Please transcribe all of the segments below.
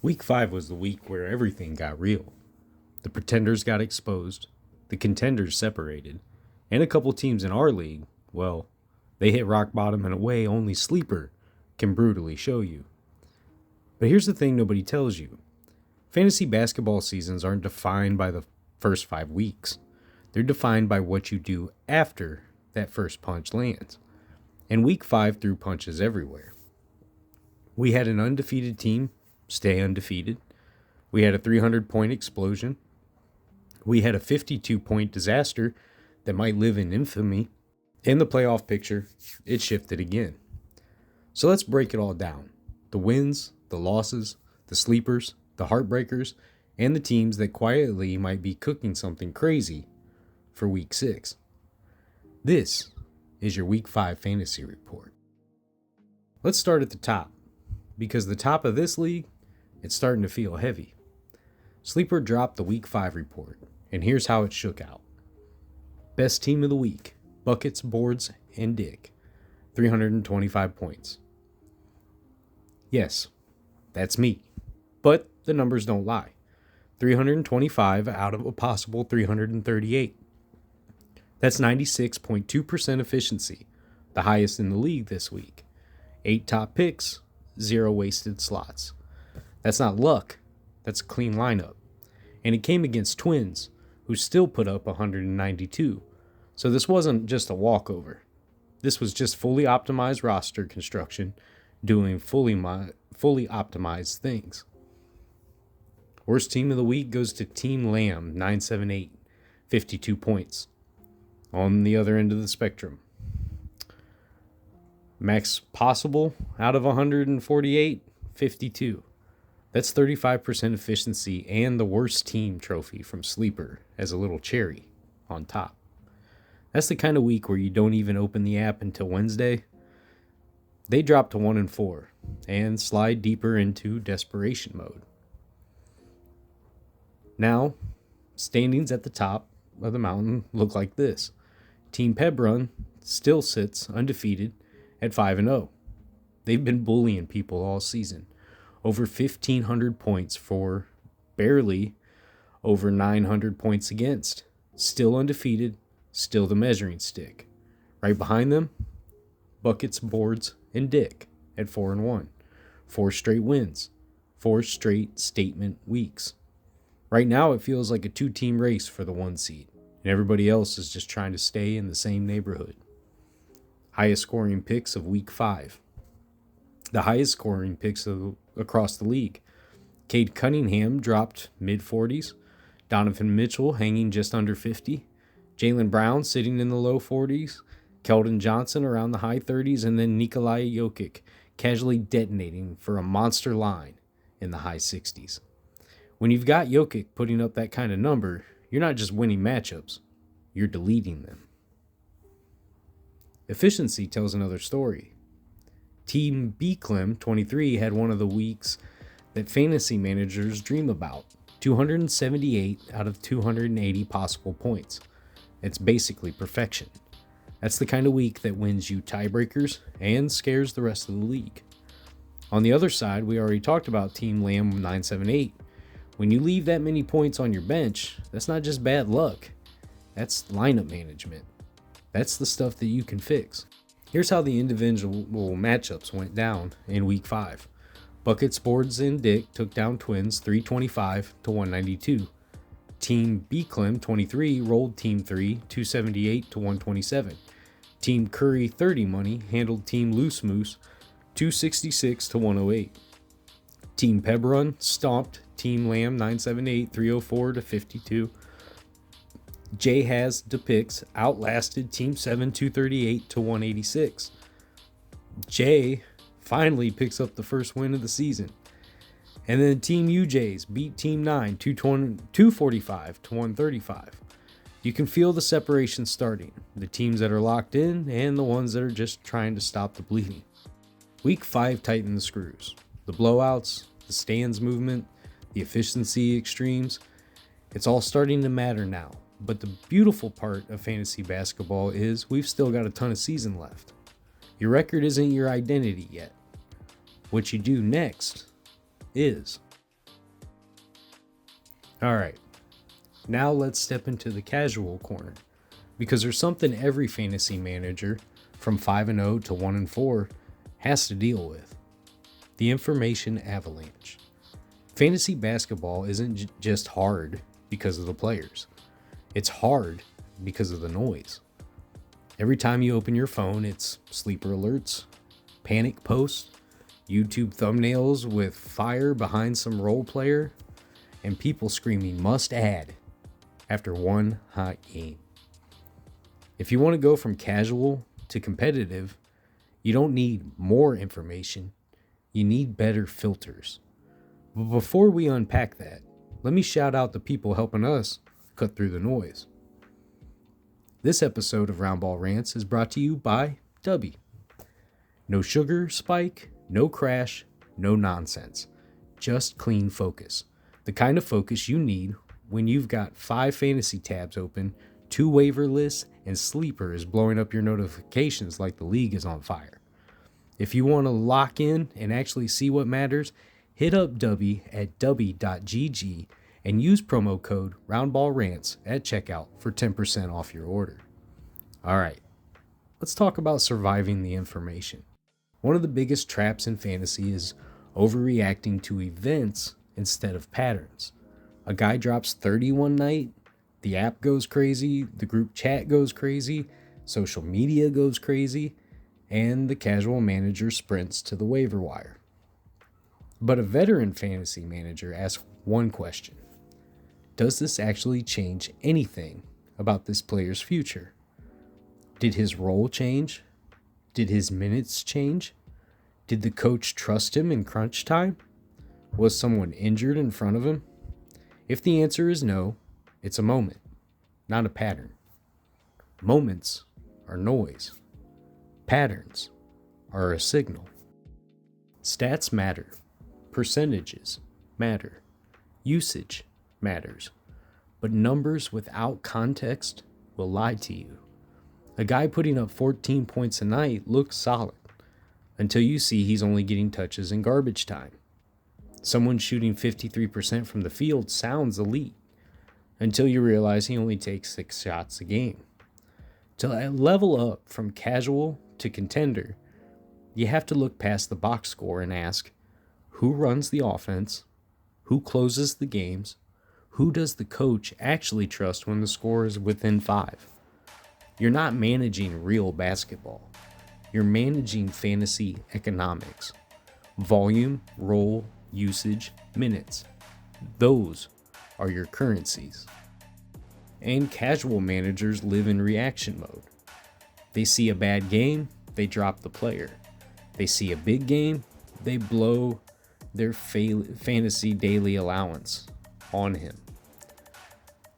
Week 5 was the week where everything got real. The pretenders got exposed, the contenders separated, and a couple teams in our league, well, they hit rock bottom in a way only Sleeper can brutally show you. But here's the thing nobody tells you. Fantasy basketball seasons aren't defined by the first 5 weeks. They're defined by what you do after that first punch lands. And week 5 threw punches everywhere. We had an undefeated team stay undefeated. We had a 300-point explosion. We had a 52-point disaster that might live in infamy. In the playoff picture, it shifted again. So let's break it all down. The wins, the losses, the sleepers, the heartbreakers, and the teams that quietly might be cooking something crazy for week 6. This is your week 5 fantasy report. Let's start at the top, because the top of this league, it's starting to feel heavy. Sleeper dropped the week 5 report, and here's how it shook out. Best team of the week, Buckets, Boards, and Dick, 325 points. Yes, that's me, but the numbers don't lie. 325 out of a possible 338. That's 96.2% efficiency, the highest in the league this week. 8 top picks, 0 wasted slots. That's not luck, that's a clean lineup. And it came against Twins, who still put up 192. So this wasn't just a walkover. This was just fully optimized roster construction, doing fully optimized things. Worst team of the week goes to Team Lamb, 978, 52 points. On the other end of the spectrum. Max possible out of 148, 52. That's 35% efficiency and the worst team trophy from Sleeper as a little cherry on top. That's the kind of week where you don't even open the app until Wednesday. They drop to 1-4 and slide deeper into desperation mode. Now, standings at the top of the mountain look like this. Team Pebrun still sits undefeated at 5-0. They've been bullying people all season. Over 1,500 points for barely over 900 points against. Still undefeated, still the measuring stick. Right behind them, Buckets, Boards, and Dick at 4-1. 4 straight wins. 4 straight statement weeks. Right now it feels like a 2-team race for the 1 seed, and everybody else is just trying to stay in the same neighborhood. Highest scoring picks of week 5. The highest scoring picks across the league. Cade Cunningham dropped mid-40s. Donovan Mitchell hanging just under 50. Jaylen Brown sitting in the low 40s. Keldon Johnson around the high 30s. And then Nikola Jokic casually detonating for a monster line in the high 60s. When you've got Jokic putting up that kind of number, you're not just winning matchups, you're deleting them. Efficiency tells another story. Team Bclem 23 had one of the weeks that fantasy managers dream about. 278 out of 280 possible points. It's basically perfection. That's the kind of week that wins you tiebreakers and scares the rest of the league. On the other side, we already talked about Team Lamb 978. When you leave that many points on your bench, that's not just bad luck. That's lineup management. That's the stuff that you can fix. Here's how the individual matchups went down in week 5. Buckets, Boards, and Dick took down Twins 325 to 192. Team Bclem 23 rolled Team 3 278 to 127. Team Curry 30 Money handled Team Loose Moose 266 to 108. Team Pebrun stomped Team Lamb 978 304 to 52. Jay Has Depicts outlasted Team 7 238 to 186. Jay finally picks up the first win of the season. And then Team UJs beat Team 9 245 to 135. You can feel the separation starting. The teams that are locked in and the ones that are just trying to stop the bleeding. Week 5 tightened the screws. The blowouts, the stands movement, the efficiency extremes. It's all starting to matter now. But the beautiful part of fantasy basketball is we've still got a ton of season left. Your record isn't your identity yet. What you do next is. Alright, now let's step into the casual corner, because there's something every fantasy manager from 5-0 to 1-4 has to deal with: the information avalanche. Fantasy basketball isn't just hard because of the players, it's hard because of the noise. Every time you open your phone, it's sleeper alerts, panic posts, YouTube thumbnails with fire behind some role player, and people screaming "must add" after one hot game. If you want to go from casual to competitive, you don't need more information, you need better filters. But before we unpack that, let me shout out the people helping us cut through the noise. This episode of Roundball Rants is brought to you by Dubby. No sugar spike, no crash, no nonsense. Just clean focus. The kind of focus you need when you've got 5 fantasy tabs open, 2 waiver lists, and Sleeper is blowing up your notifications like the league is on fire. If you want to lock in and actually see what matters, hit up Dubby at dubby.gg and use promo code RoundballRants at checkout for 10% off your order. Alright, let's talk about surviving the information. One of the biggest traps in fantasy is overreacting to events instead of patterns. A guy drops 30 one night, the app goes crazy, the group chat goes crazy, social media goes crazy, and the casual manager sprints to the waiver wire. But a veteran fantasy manager asks one question: does this actually change anything about this player's future? Did his role change? Did his minutes change? Did the coach trust him in crunch time? Was someone injured in front of him? If the answer is no, it's a moment, not a pattern. Moments are noise. Patterns are a signal. Stats matter. Percentages matter. Usage matters. But numbers without context will lie to you. A guy putting up 14 points a night looks solid until you see he's only getting touches in garbage time. Someone shooting 53% from the field sounds elite until you realize he only takes 6 shots a game. To level up from casual to contender, you have to look past the box score and ask, who runs the offense? Who closes the games? Who does the coach actually trust when the score is within 5? You're not managing real basketball. You're managing fantasy economics. Volume, role, usage, minutes. Those are your currencies. And casual managers live in reaction mode. They see a bad game, they drop the player. They see a big game, they blow their fantasy daily allowance on him.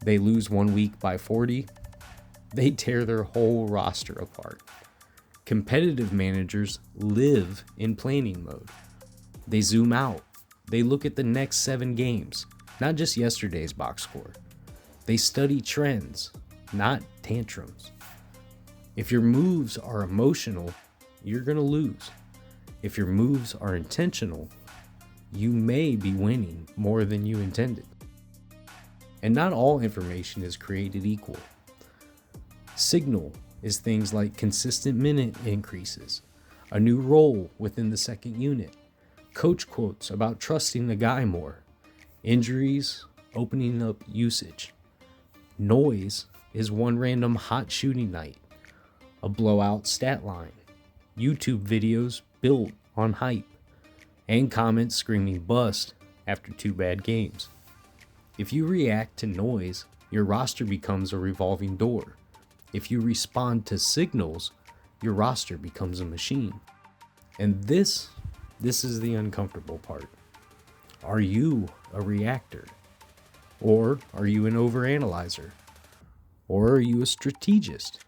They lose 1 week by 40, they tear their whole roster apart. Competitive managers live in planning mode. They zoom out. They look at the next 7 games, not just yesterday's box score. They study trends, not tantrums. If your moves are emotional, you're going to lose. If your moves are intentional, you may be winning more than you intended. And not all information is created equal. Signal is things like consistent minute increases, a new role within the second unit, coach quotes about trusting the guy more, injuries, opening up usage. Noise is one random hot shooting night, a blowout stat line, YouTube videos built on hype, and comments screaming bust after 2 bad games. If you react to noise, your roster becomes a revolving door. If you respond to signals, your roster becomes a machine. And this is the uncomfortable part. Are you a reactor? Or are you an overanalyzer? Or are you a strategist?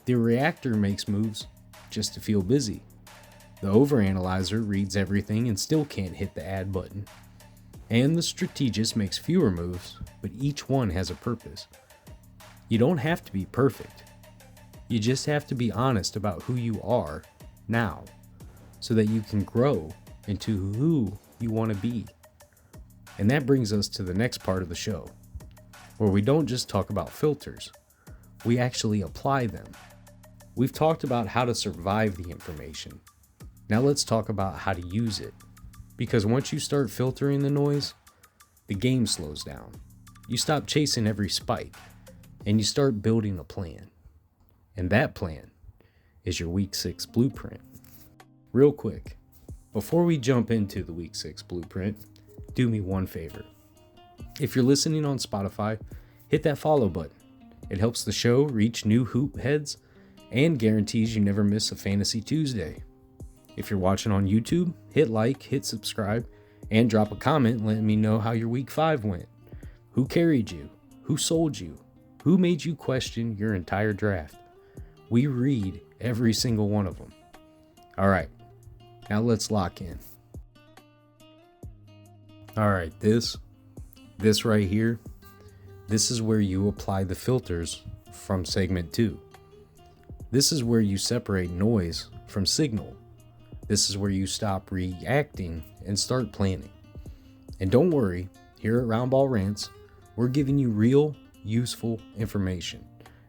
The reactor makes moves just to feel busy. The overanalyzer reads everything and still can't hit the add button. And the strategist makes fewer moves, but each one has a purpose. You don't have to be perfect. You just have to be honest about who you are now, so that you can grow into who you want to be. And that brings us to the next part of the show, where we don't just talk about filters, we actually apply them. We've talked about how to survive the information. Now let's talk about how to use it. Because once you start filtering the noise, the game slows down. You stop chasing every spike, and you start building a plan. And that plan is your Week 6 blueprint. Real quick, before we jump into the Week 6 blueprint, do me one favor. If you're listening on Spotify, hit that follow button. It helps the show reach new hoop heads and guarantees you never miss a Fantasy Tuesday. If you're watching on YouTube, hit like, hit subscribe, and drop a comment letting me know how your Week 5 went. Who carried you? Who sold you? Who made you question your entire draft? We read every single one of them. All right, now let's lock in. All right, this right here, this is where you apply the filters from segment 2. This is where you separate noise from signal. This is where you stop reacting and start planning. And don't worry, here at Roundball Rants, we're giving you real, useful information.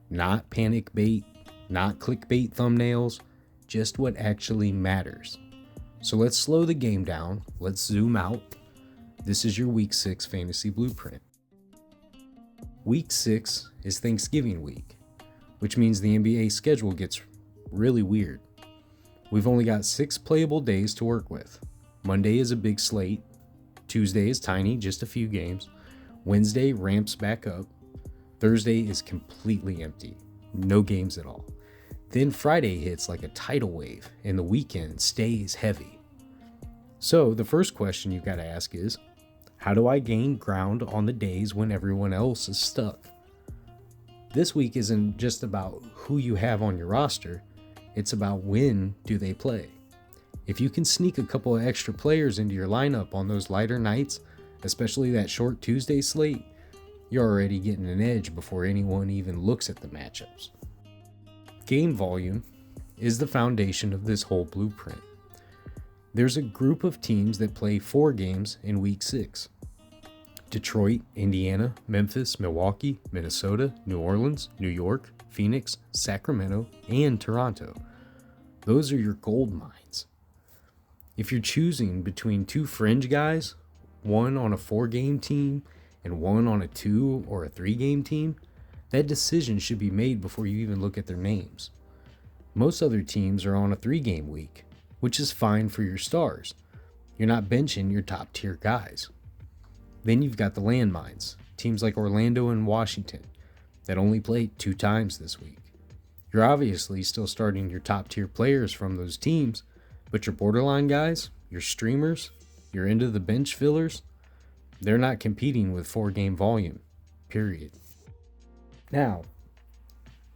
Not panic bait, not clickbait thumbnails, just what actually matters. So let's slow the game down, let's zoom out. This is your Week 6 Fantasy Blueprint. Week 6 is Thanksgiving week, which means the NBA schedule gets really weird. We've only got 6 playable days to work with. Monday is a big slate. Tuesday is tiny, just a few games. Wednesday ramps back up. Thursday is completely empty. No games at all. Then Friday hits like a tidal wave, and the weekend stays heavy. So the first question you've got to ask is, how do I gain ground on the days when everyone else is stuck? This week isn't just about who you have on your roster, it's about when do they play. If you can sneak a couple of extra players into your lineup on those lighter nights, especially that short Tuesday slate, you're already getting an edge before anyone even looks at the matchups. Game volume is the foundation of this whole blueprint. There's a group of teams that play 4 games in Week 6. Detroit, Indiana, Memphis, Milwaukee, Minnesota, New Orleans, New York, Phoenix, Sacramento, and Toronto. Those are your gold mines. If you're choosing between 2 fringe guys, one on a 4-game team and one on a 2 or a 3-game team, that decision should be made before you even look at their names. Most other teams are on a 3-game week, which is fine for your stars. You're not benching your top tier guys. Then you've got the landmines, teams like Orlando and Washington that only played 2 times this week. You're obviously still starting your top tier players from those teams, but your borderline guys, your streamers, your end of the bench fillers, they're not competing with 4-game volume, period. Now,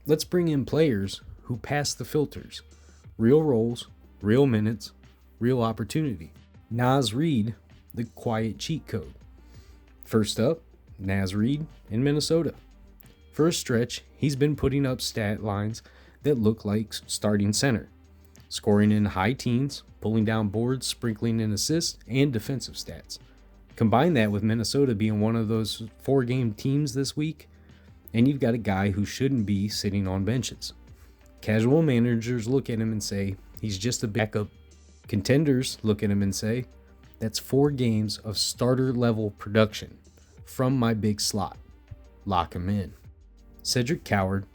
let's bring in players who pass the filters. Real roles, real minutes, real opportunity. Naz Reid, the quiet cheat code. First up, Naz Reid in Minnesota. For a stretch, he's been putting up stat lines that look like starting center, scoring in high teens, pulling down boards, sprinkling in assists, and defensive stats. Combine that with Minnesota being one of those 4-game teams this week, and you've got a guy who shouldn't be sitting on benches. Casual managers look at him and say, he's just a backup. Contenders look at him and say, that's 4 games of starter-level production from my big slot. Lock him in. Cedric Coward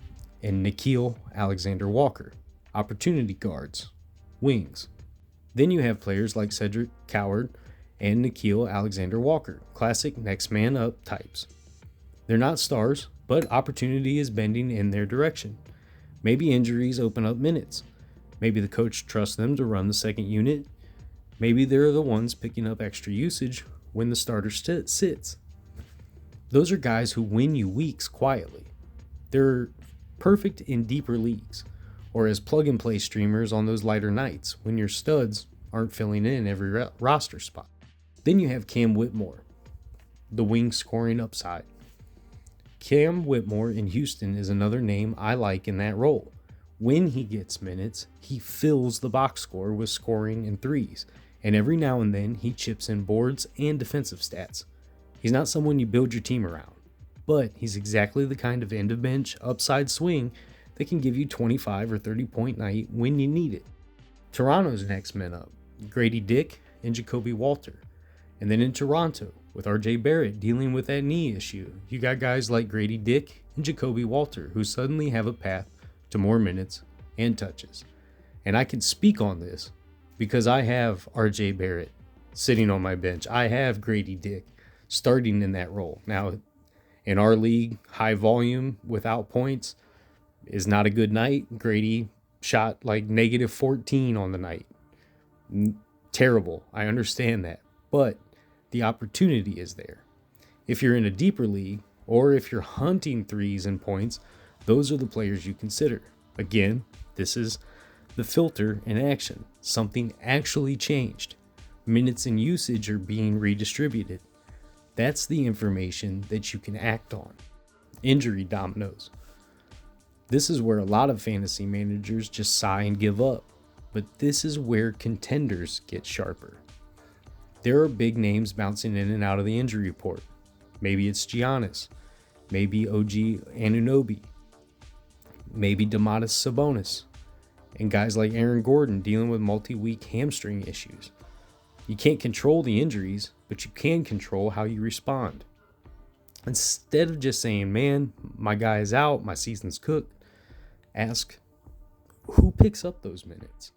and Nickeil Alexander-Walker, opportunity guards, wings. Then you have players like Cedric Coward and Nickeil Alexander-Walker, classic next man up types. They're not stars, but opportunity is bending in their direction. Maybe injuries open up minutes. Maybe the coach trusts them to run the second unit. Maybe they're the ones picking up extra usage when the starter sits. Those are guys who win you weeks quietly. They're perfect in deeper leagues, or as plug-and-play streamers on those lighter nights when your studs aren't filling in every roster spot. Then you have Cam Whitmore, the wing scoring upside. Cam Whitmore in Houston is another name I like in that role. When he gets minutes, he fills the box score with scoring and threes, and every now and then he chips in boards and defensive stats. He's not someone you build your team around, but he's exactly the kind of end of bench upside swing that can give you 25 or 30 point night when you need it. Toronto's next men up, Grady Dick and Jacoby Walter. And then in Toronto, with RJ Barrett dealing with that knee issue, you got guys like Grady Dick and Jacoby Walter who suddenly have a path to more minutes and touches. And I can speak on this because I have RJ Barrett sitting on my bench. I have Grady Dick starting in that role. Now, in our league, high volume without points is not a good night. Grady shot like negative 14 on the night. Terrible. I understand that. But the opportunity is there. If you're in a deeper league, or if you're hunting threes and points, those are the players you consider. Again, this is the filter in action. Something actually changed. Minutes and usage are being redistributed. That's the information that you can act on. Injury dominoes. This is where a lot of fantasy managers just sigh and give up. But this is where contenders get sharper. There are big names bouncing in and out of the injury report. Maybe it's Giannis. Maybe OG Anunoby. Maybe Domantas Sabonis. And guys like Aaron Gordon dealing with multi-week hamstring issues. You can't control the injuries, but you can control how you respond. Instead of just saying, man, my guy is out, my season's cooked, ask, who picks up those minutes?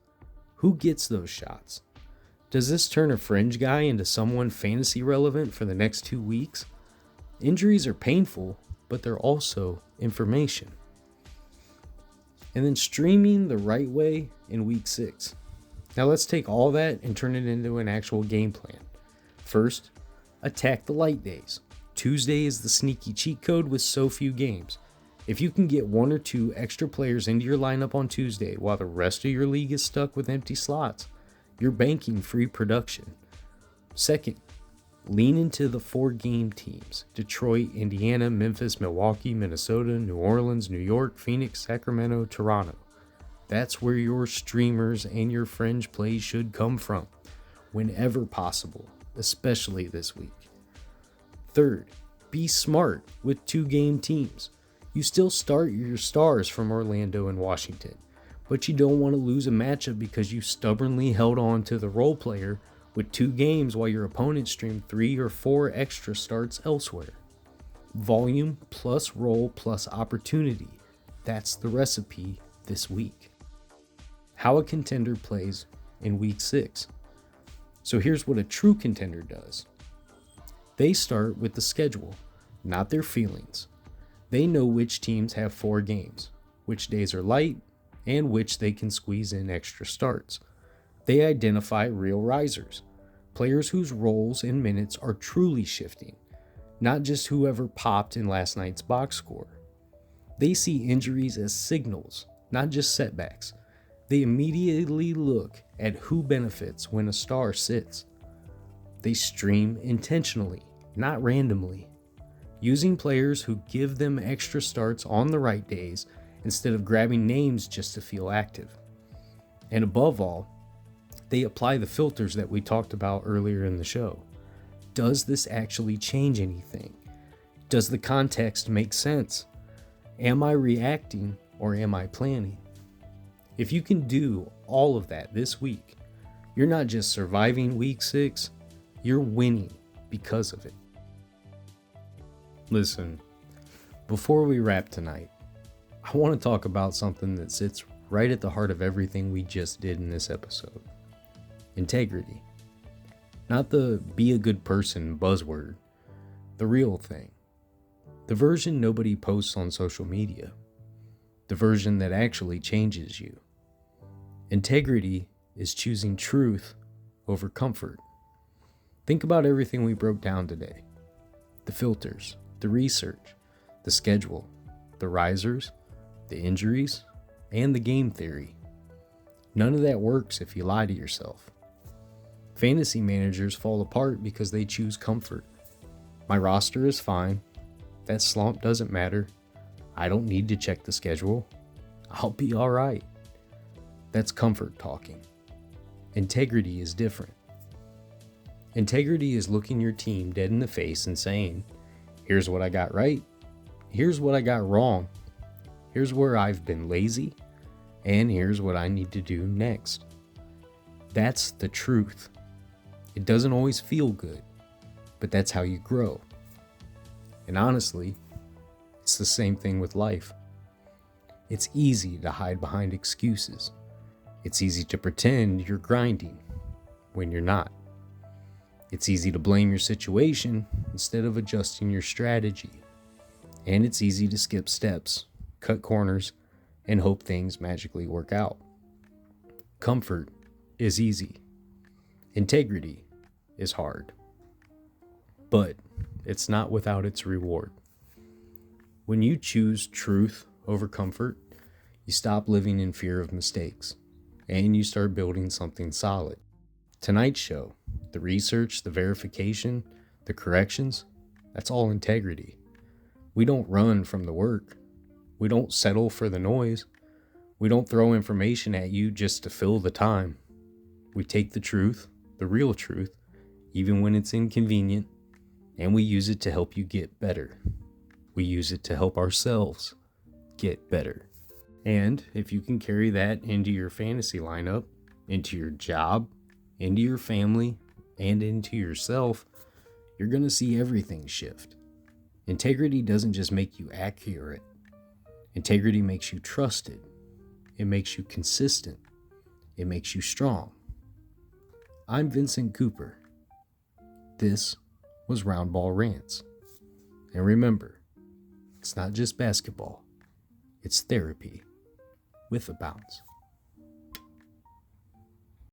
Who gets those shots? Does this turn a fringe guy into someone fantasy relevant for the next 2 weeks? Injuries are painful, but they're also information. And then streaming the right way in week 6. Now let's take all that and turn it into an actual game plan. First, attack the light days. Tuesday is the sneaky cheat code with so few games. If you can get 1 or 2 extra players into your lineup on Tuesday while the rest of your league is stuck with empty slots, you're banking free production. Second, lean into the 4-game teams: Detroit, Indiana, Memphis, Milwaukee, Minnesota, New Orleans, New York, Phoenix, Sacramento, Toronto. That's where your streamers and your fringe plays should come from, whenever possible, especially this week. Third, be smart with 2-game teams. You still start your stars from Orlando and Washington, but you don't want to lose a matchup because you stubbornly held on to the role player with 2 games while your opponent streamed 3 or 4 extra starts elsewhere. Volume plus role plus opportunity. That's the recipe this week. How a contender plays in week 6. So here's what a true contender does. They start with the schedule, not their feelings. They know which teams have 4 games, which days are light, and which they can squeeze in extra starts. They identify real risers, players whose roles and minutes are truly shifting, not just whoever popped in last night's box score. They see injuries as signals, not just setbacks. They immediately look at who benefits when a star sits. They stream intentionally, not randomly, using players who give them extra starts on the right days instead of grabbing names just to feel active. And above all, they apply the filters that we talked about earlier in the show. Does this actually change anything? Does the context make sense? Am I reacting or am I planning? If you can do all of that this week, you're not just surviving week 6, you're winning because of it. Listen, before we wrap tonight, I want to talk about something that sits right at the heart of everything we just did in this episode. Integrity. Not the be a good person buzzword, the real thing. The version nobody posts on social media. The version that actually changes you. Integrity is choosing truth over comfort. Think about everything we broke down today. The filters, the research, the schedule, the risers, the injuries, and the game theory. None of that works if you lie to yourself. Fantasy managers fall apart because they choose comfort. My roster is fine. That slump doesn't matter. I don't need to check the schedule. I'll be all right. That's comfort talking. Integrity is different. Integrity is looking your team dead in the face and saying, here's what I got right, here's what I got wrong, here's where I've been lazy, and here's what I need to do next. That's the truth. It doesn't always feel good, but that's how you grow. And honestly, it's the same thing with life. It's easy to hide behind excuses. It's easy to pretend you're grinding when you're not. It's easy to blame your situation instead of adjusting your strategy. And it's easy to skip steps, cut corners, and hope things magically work out. Comfort is easy. Integrity is hard. But it's not without its reward. When you choose truth over comfort, you stop living in fear of mistakes, and you start building something solid. Tonight's show, the research, the verification, the corrections, that's all integrity. We don't run from the work. We don't settle for the noise. We don't throw information at you just to fill the time. We take the truth, the real truth, even when it's inconvenient, and we use it to help you get better. We use it to help ourselves get better. And if you can carry that into your fantasy lineup, into your job, into your family, and into yourself, you're going to see everything shift. Integrity doesn't just make you accurate. Integrity makes you trusted. It makes you consistent. It makes you strong. I'm Vincent Cooper. This was Roundball Rants. And remember, it's not just basketball. It's therapy with a bounce.